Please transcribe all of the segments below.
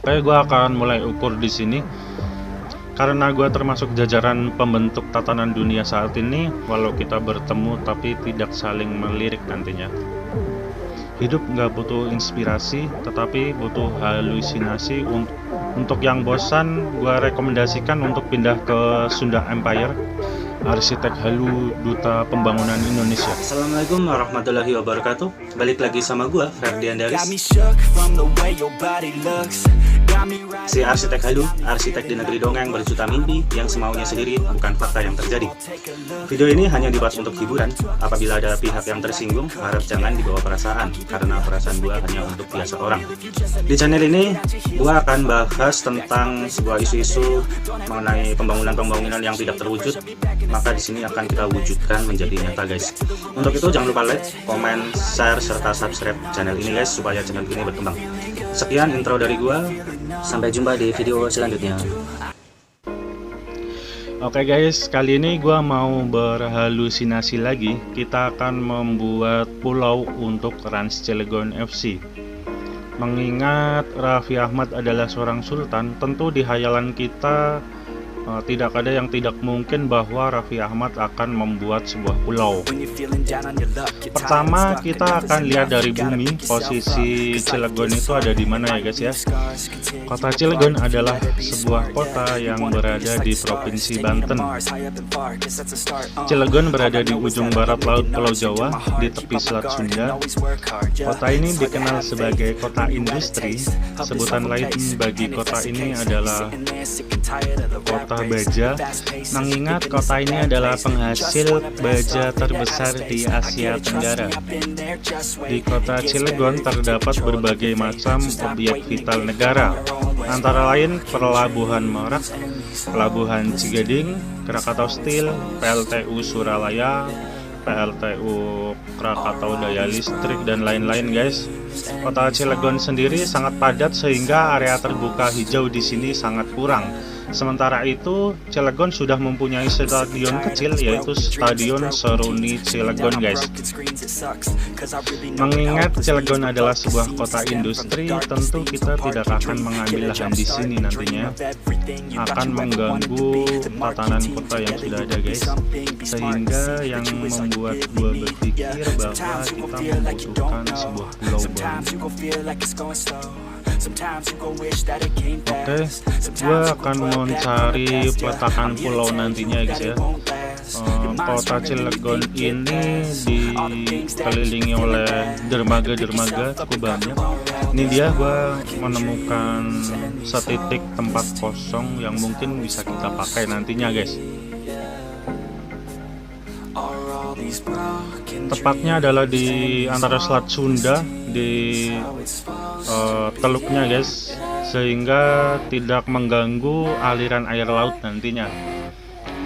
Oke, gue akan mulai ukur di sini. Karena gue termasuk jajaran pembentuk tatanan dunia saat ini, walau kita bertemu tapi tidak saling melirik nantinya. Hidup nggak butuh inspirasi, tetapi butuh halusinasi. Untuk yang bosan, gue rekomendasikan untuk pindah ke Sunda Empire. Arsitek Halu, Duta Pembangunan Indonesia. Assalamualaikum warahmatullahi wabarakatuh. Balik lagi sama gue, Ferdian Daris. Si arsitek Halu, arsitek di negeri dongeng berjuta mimpi yang semaunya sendiri, bukan fakta yang terjadi. Video ini hanya dibuat untuk hiburan. Apabila ada pihak yang tersinggung, harap jangan dibawa perasaan, karena perasaan gue hanya untuk biasa orang. Di channel ini, gue akan bahas tentang sebuah isu-isu mengenai pembangunan yang tidak terwujud. Maka di sini akan kita wujudkan menjadi nyata, guys. Untuk itu jangan lupa like, komen, share, serta subscribe channel ini, guys, supaya channel ini berkembang. Sekian intro dari gua. Sampai jumpa di video selanjutnya. Oke guys, kali ini gua mau berhalusinasi lagi. Kita akan membuat pulau untuk Rans Cilegon FC. Mengingat Raffi Ahmad adalah seorang sultan, tentu di hayalan kita tidak ada yang tidak mungkin bahwa Raffi Ahmad akan membuat sebuah pulau. Pertama, kita akan lihat dari bumi, posisi Cilegon itu ada di mana ya guys ya. Kota Cilegon adalah sebuah kota yang berada di Provinsi Banten. Cilegon berada di ujung barat laut Pulau Jawa, di tepi Selat Sunda. Kota ini dikenal sebagai kota industri. Sebutan lain bagi kota ini adalah kota baja, mengingat kota ini adalah penghasil baja terbesar di Asia Tenggara. Di kota Cilegon terdapat berbagai macam objek vital negara, antara lain Pelabuhan Merak, Pelabuhan Cigading, Krakatau Steel, PLTU Suralaya, PLTU Krakatau Daya Listrik, dan lain-lain, guys. Kota Cilegon sendiri sangat padat sehingga area terbuka hijau di sini sangat kurang. Sementara itu, Cilegon sudah mempunyai stadion kecil, yaitu Stadion Seruni Cilegon, guys. Mengingat Cilegon adalah sebuah kota industri, tentu kita tidak akan mengambil lahan di sini nantinya. Akan mengganggu tatanan kota yang sudah ada, guys. Sehingga yang membuat gua berpikir bahwa kita membutuhkan sebuah pulau baru. Oke, gue akan mencari peletakan pulau nantinya, guys ya. Kota Cilegon ini dikelilingi oleh dermaga-dermaga cukup banyak. Ini dia, gue menemukan setitik tempat kosong yang mungkin bisa kita pakai nantinya, guys. Tepatnya adalah di antara Selat Sunda, di teluknya, guys, sehingga tidak mengganggu aliran air laut nantinya,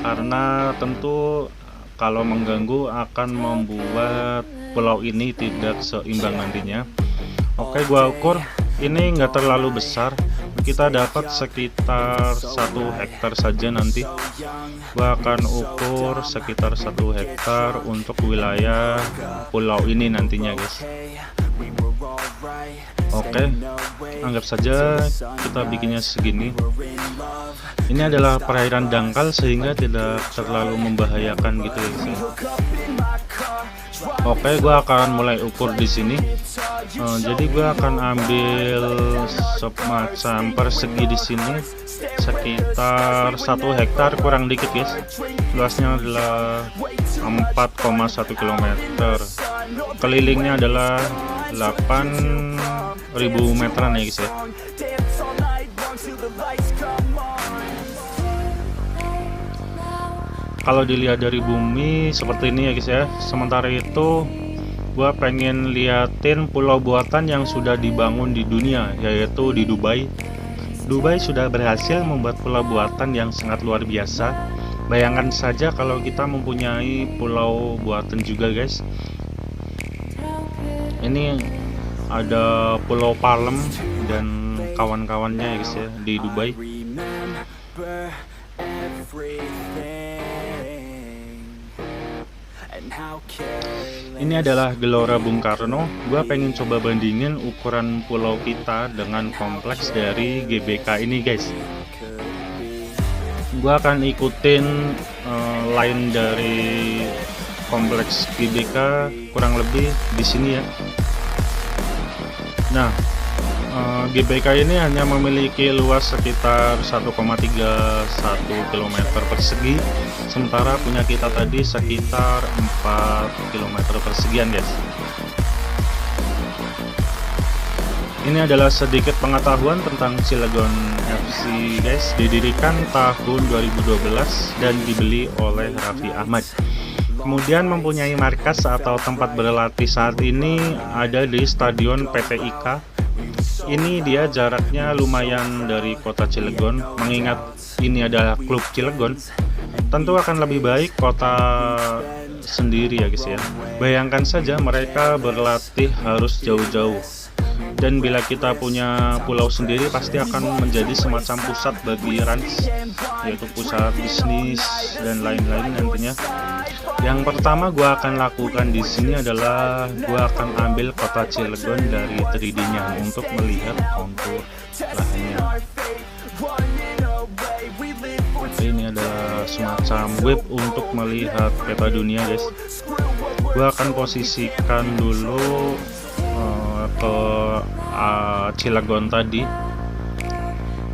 karena tentu kalau mengganggu akan membuat pulau ini tidak seimbang nantinya. Oke, gua ukur ini nggak terlalu besar, kita dapat sekitar 1 hektar saja nanti. Gua akan ukur sekitar 1 hektar untuk wilayah pulau ini nantinya, guys. Oke, anggap saja kita bikinnya segini. Ini adalah perairan dangkal sehingga tidak terlalu membahayakan gitu ya, guys. Oke, gua akan mulai ukur di sini. Jadi gua akan ambil semacam persegi di sini, sekitar 1 hektar kurang dikit, guys. Luasnya adalah 4,1 km. Kelilingnya adalah 8.000 meteran ya, guys ya. Kalau dilihat dari bumi seperti ini ya, guys ya. Sementara itu gua pengen liatin pulau buatan yang sudah dibangun di dunia, yaitu di Dubai. Dubai sudah berhasil membuat pulau buatan yang sangat luar biasa. Bayangkan saja kalau kita mempunyai pulau buatan juga, guys. Ini ada Pulau Palem dan kawan-kawannya ya, guys ya, di Dubai. Ini adalah Gelora Bung Karno. Gua pengen coba bandingin ukuran pulau kita dengan kompleks dari GBK ini guys. Gua akan ikutin line dari kompleks GBK kurang lebih di sini ya. Nah, GBK ini hanya memiliki luas sekitar 1,31 km persegi, sementara punya kita tadi sekitar 4 km persegian guys. Ini adalah sedikit pengetahuan tentang Cilegon FC guys. Didirikan tahun 2012 dan dibeli oleh Raffi Ahmad. Kemudian mempunyai markas atau tempat berlatih saat ini ada di Stadion PT IKA. Ini dia jaraknya lumayan dari kota Cilegon. Mengingat ini adalah klub Cilegon, tentu akan lebih baik kota sendiri ya guys ya. Bayangkan saja mereka berlatih harus jauh-jauh. Dan bila kita punya pulau sendiri pasti akan menjadi semacam pusat bagi Rans, yaitu pusat bisnis dan lain-lain nantinya. Yang pertama gua akan lakukan di sini adalah gua akan ambil kota Cilegon dari 3D-nya untuk melihat kontur lahannya. Ini adalah semacam web untuk melihat peta dunia guys. Gua akan posisikan dulu ke Cilegon tadi,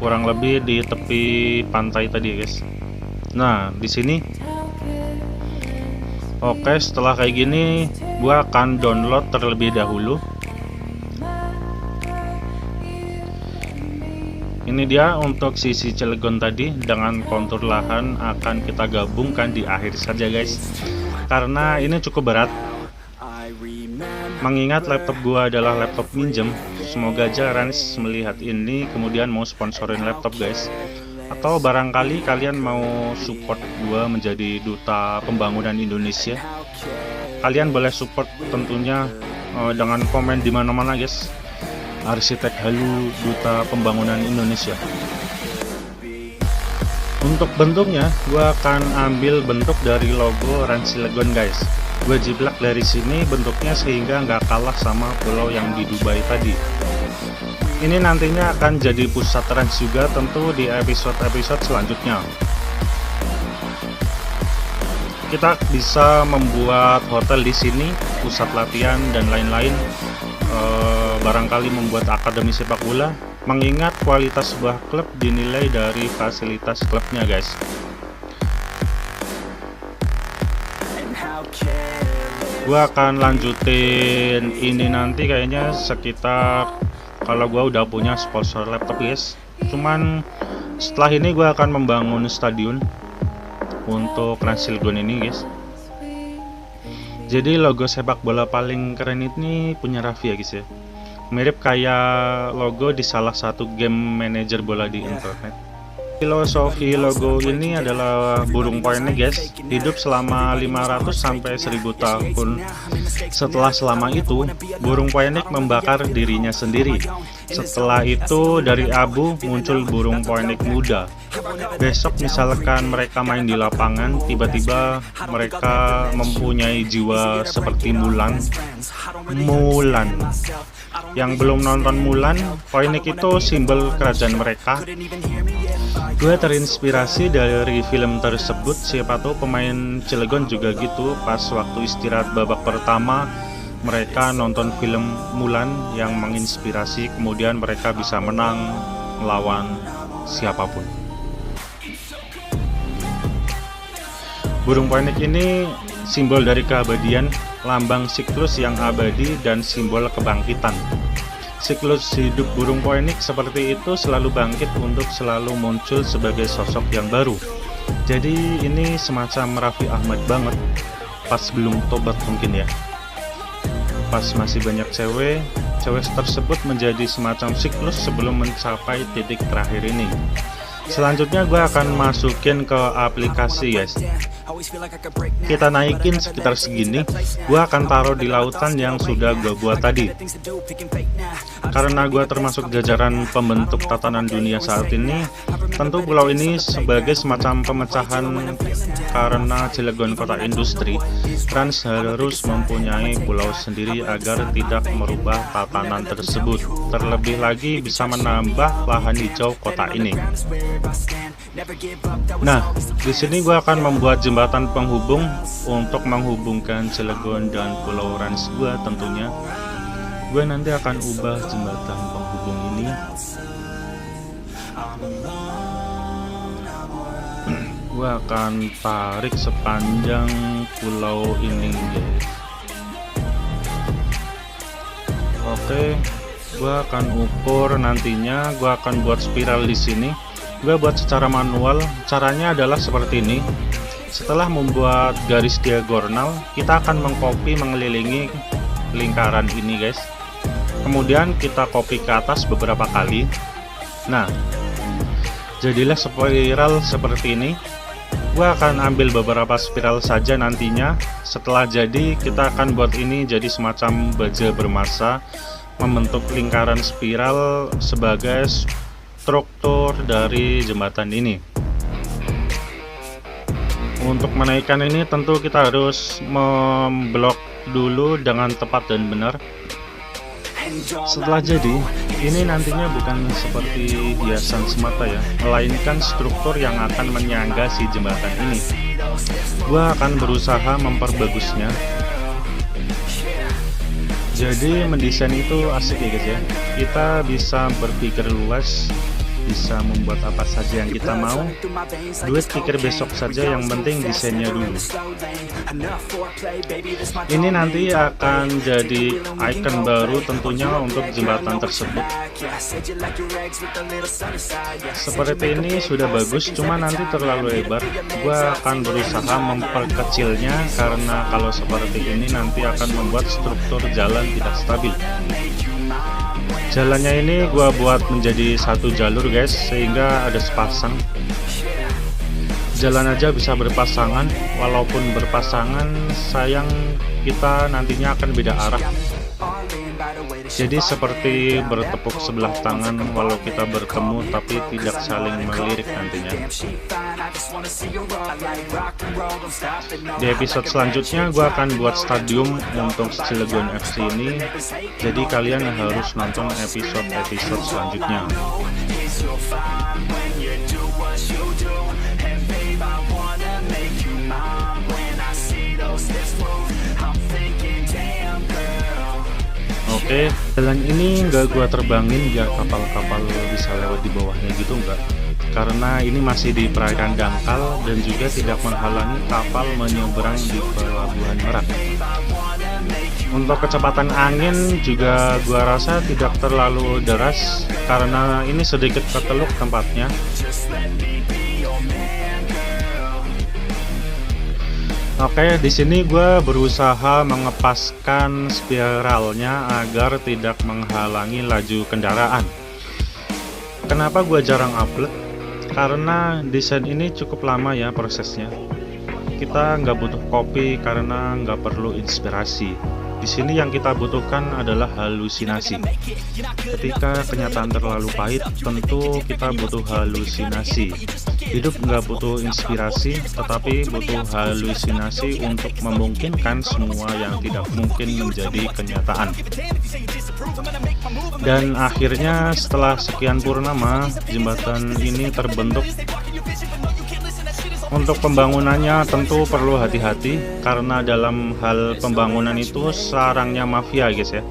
kurang lebih di tepi pantai tadi guys. Nah di sini. Oke, setelah kayak gini gua akan download terlebih dahulu. Ini dia untuk sisi Cilegon tadi, dengan kontur lahan akan kita gabungkan di akhir saja guys, karena ini cukup berat. Mengingat laptop gua adalah laptop minjem, semoga aja Rans melihat ini kemudian mau sponsorin laptop guys. Atau barangkali kalian mau support gua menjadi duta pembangunan Indonesia. Kalian boleh support tentunya dengan komen di mana-mana guys. Arsitek Halu Duta Pembangunan Indonesia. Untuk bentuknya gua akan ambil bentuk dari logo Rans Cilegon guys. Gua jiplak dari sini bentuknya sehingga nggak kalah sama pulau yang di Dubai tadi. Ini nantinya akan jadi pusat Rans juga tentu di episode-episode selanjutnya. Kita bisa membuat hotel di sini, pusat latihan dan lain-lain. Barangkali membuat akademi sepak bola. Mengingat kualitas sebuah klub dinilai dari fasilitas klubnya guys. Gua akan lanjutin ini nanti kayaknya sekitar kalau gua udah punya sponsor laptop guys. Cuman setelah ini gua akan membangun stadion untuk Rans Cilegon ini guys. Jadi logo sepak bola paling keren ini punya Raffi ya guys ya. Mirip kayak logo di salah satu game manager bola di internet. Filosofi logo ini adalah burung poinnya guys, hidup selama 500 sampai 1000 tahun. Selama itu, burung poinik membakar dirinya sendiri. Setelah itu dari abu muncul burung poinik muda. Besok misalkan mereka main di lapangan, tiba-tiba mereka mempunyai jiwa seperti Mulan. Yang belum nonton Mulan, poinik itu simbol kerajaan mereka. Gue terinspirasi dari film tersebut. Siapa tahu pemain Cilegon juga gitu. Pas waktu istirahat babak pertama, mereka nonton film Mulan yang menginspirasi. Kemudian mereka bisa menang melawan siapapun. Burung poinik ini simbol dari keabadian, lambang siklus yang abadi dan simbol kebangkitan. Siklus hidup burung poinik seperti itu selalu bangkit untuk selalu muncul sebagai sosok yang baru. Jadi ini semacam Raffi Ahmad banget, pas belum tobat mungkin ya. Pas masih banyak cewek tersebut menjadi semacam siklus sebelum mencapai titik terakhir ini. Selanjutnya gue akan masukin ke aplikasi guys. kita naikin sekitar segini, gua akan taruh di lautan yang sudah gua buat tadi. Karena gua termasuk jajaran pembentuk tatanan dunia saat ini, tentu pulau ini sebagai semacam pemecahan. Karena Cilegon kota industri, Rans harus mempunyai pulau sendiri agar tidak merubah tatanan tersebut. Terlebih lagi bisa menambah lahan hijau kota ini. Nah, di sini gue akan membuat jembatan penghubung untuk menghubungkan Cilegon dan Pulau Rans gue tentunya. Gue nanti akan ubah jembatan penghubung ini. Gue akan tarik sepanjang pulau ini, guys. Oke, gue akan ukur nantinya. Gue akan buat spiral di sini. Gue buat secara manual. Caranya adalah seperti ini. Setelah membuat garis diagonal, kita akan mengcopy mengelilingi lingkaran ini, guys. Kemudian kita copy ke atas beberapa kali. Nah, jadilah spiral seperti ini. Gue akan ambil beberapa spiral saja nantinya. Setelah jadi, kita akan buat ini jadi semacam baja bermassa, membentuk lingkaran spiral sebagai struktur dari jembatan ini. Untuk menaikkan ini tentu kita harus memblok dulu dengan tepat dan benar. Setelah jadi, ini nantinya bukan seperti hiasan semata ya, melainkan struktur yang akan menyangga si jembatan ini. Gua akan berusaha memperbagusnya. Jadi mendesain itu asik ya guys ya. Kita bisa berpikir luas, bisa membuat apa saja yang kita mau. Duit pikir besok saja, yang penting desainnya dulu. Ini nanti akan jadi icon baru tentunya untuk jembatan tersebut. Seperti ini sudah bagus, cuma nanti terlalu lebar. Gua akan berusaha memperkecilnya karena kalau seperti ini nanti akan membuat struktur jalan tidak stabil. Jalannya ini gua buat menjadi satu jalur guys, sehingga ada sepasang. Jalan aja bisa berpasangan, walaupun berpasangan sayang kita nantinya akan beda arah. Jadi seperti bertepuk sebelah tangan walau kita bertemu tapi tidak saling melirik nantinya. Di episode selanjutnya gue akan buat stadium untuk Cilegon FC ini. Jadi kalian harus nonton episode selanjutnya. Oke, jalan ini nggak gua terbangin biar kapal-kapal bisa lewat di bawahnya gitu enggak. Karena ini masih di perairan dangkal dan juga tidak menghalangi kapal menyeberang di pelabuhan Merak. Untuk kecepatan angin juga gua rasa tidak terlalu deras karena ini sedikit keteluk tempatnya. Oke, di sini gue berusaha mengepaskan spiralnya agar tidak menghalangi laju kendaraan. Kenapa gue jarang upload? Karena desain ini cukup lama ya prosesnya. Kita nggak butuh copy karena nggak perlu inspirasi. Di sini yang kita butuhkan adalah halusinasi. Ketika kenyataan terlalu pahit, tentu kita butuh halusinasi. Hidup nggak butuh inspirasi, tetapi butuh halusinasi untuk memungkinkan semua yang tidak mungkin menjadi kenyataan. Dan akhirnya setelah sekian purnama, jembatan ini terbentuk. Untuk pembangunannya tentu perlu hati-hati karena dalam hal pembangunan itu sarangnya mafia guys ya.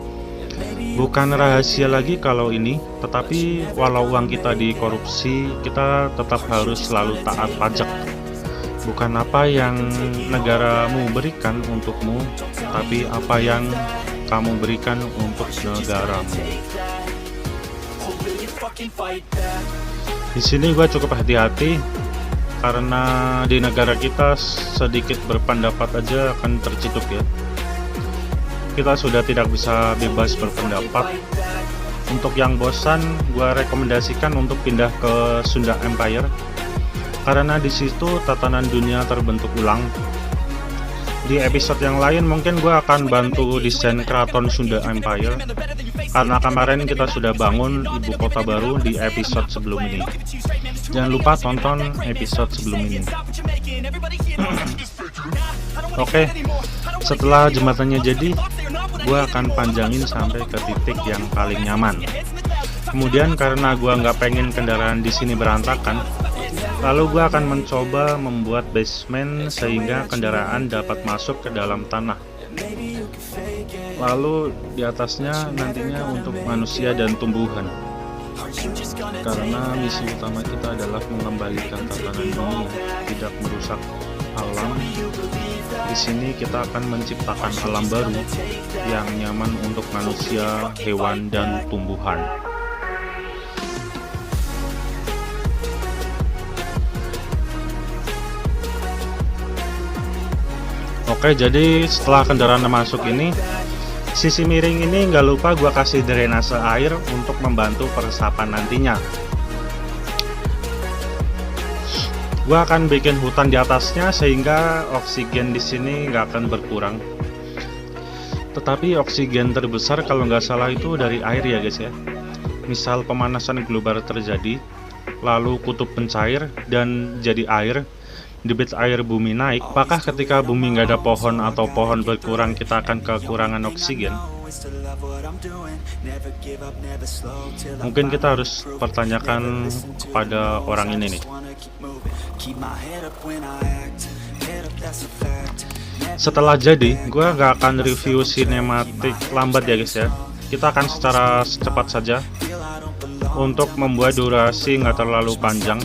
Bukan rahasia lagi kalau ini, tetapi walau uang kita dikorupsi, kita tetap harus selalu taat pajak. Bukan apa yang negaramu berikan untukmu, tapi apa yang kamu berikan untuk negaramu. Di sini gue cukup hati-hati karena di negara kita sedikit berpendapat aja akan terciduk ya. Kita sudah tidak bisa bebas berpendapat. Untuk yang bosan, gua rekomendasikan untuk pindah ke Sunda Empire karena di situ tatanan dunia terbentuk ulang. Di episode yang lain mungkin gue akan bantu desain keraton Sunda Empire, karena kemarin kita sudah bangun ibu kota baru di episode sebelum ini. Jangan lupa tonton episode sebelum ini. Oke, setelah jembatannya jadi, gue akan panjangin sampai ke titik yang paling nyaman. Kemudian karena gue nggak pengen kendaraan di sini berantakan, lalu gue akan mencoba membuat basement sehingga kendaraan dapat masuk ke dalam tanah. Lalu di atasnya nantinya untuk manusia dan tumbuhan. Karena misi utama kita adalah mengembalikan tatanan dunia, tidak merusak alam. Di sini kita akan menciptakan alam baru yang nyaman untuk manusia, hewan, dan tumbuhan. Oke, jadi setelah kendaraan masuk ini, sisi miring ini nggak lupa gua kasih drainase air untuk membantu peresapan nantinya. Gua akan bikin hutan di atasnya sehingga oksigen di sini nggak akan berkurang. Tetapi oksigen terbesar kalau nggak salah itu dari air ya guys ya. Misal pemanasan global terjadi, lalu kutub mencair dan jadi air, debit air bumi naik, apakah ketika bumi nggak ada pohon atau pohon berkurang kita akan kekurangan oksigen? Mungkin kita harus pertanyakan kepada orang ini nih. Setelah jadi, gue nggak akan review sinematik lambat ya guys ya. Kita akan secara cepat saja untuk membuat durasi nggak terlalu panjang.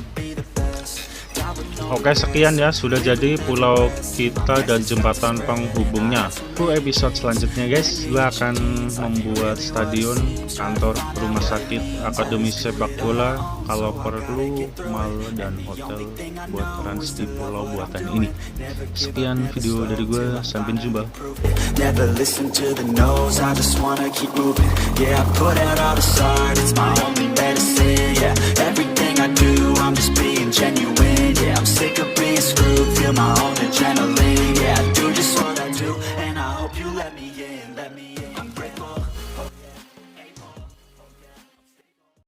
Oke, sekian ya, sudah jadi pulau kita dan jembatan penghubungnya. Untuk episode selanjutnya guys, gue akan membuat stadion, kantor, rumah sakit, akademi sepak bola, kalau perlu mall dan hotel buat trans di pulau buatan ini. Sekian video dari gue, sampai jumpa. Never listen to the no's, I just wanna keep moving. Yeah, I put out all the art, it's my only medicine. Yeah, everything I do, I'm just being genuine. Yeah, I'm sick of being screwed, feel my own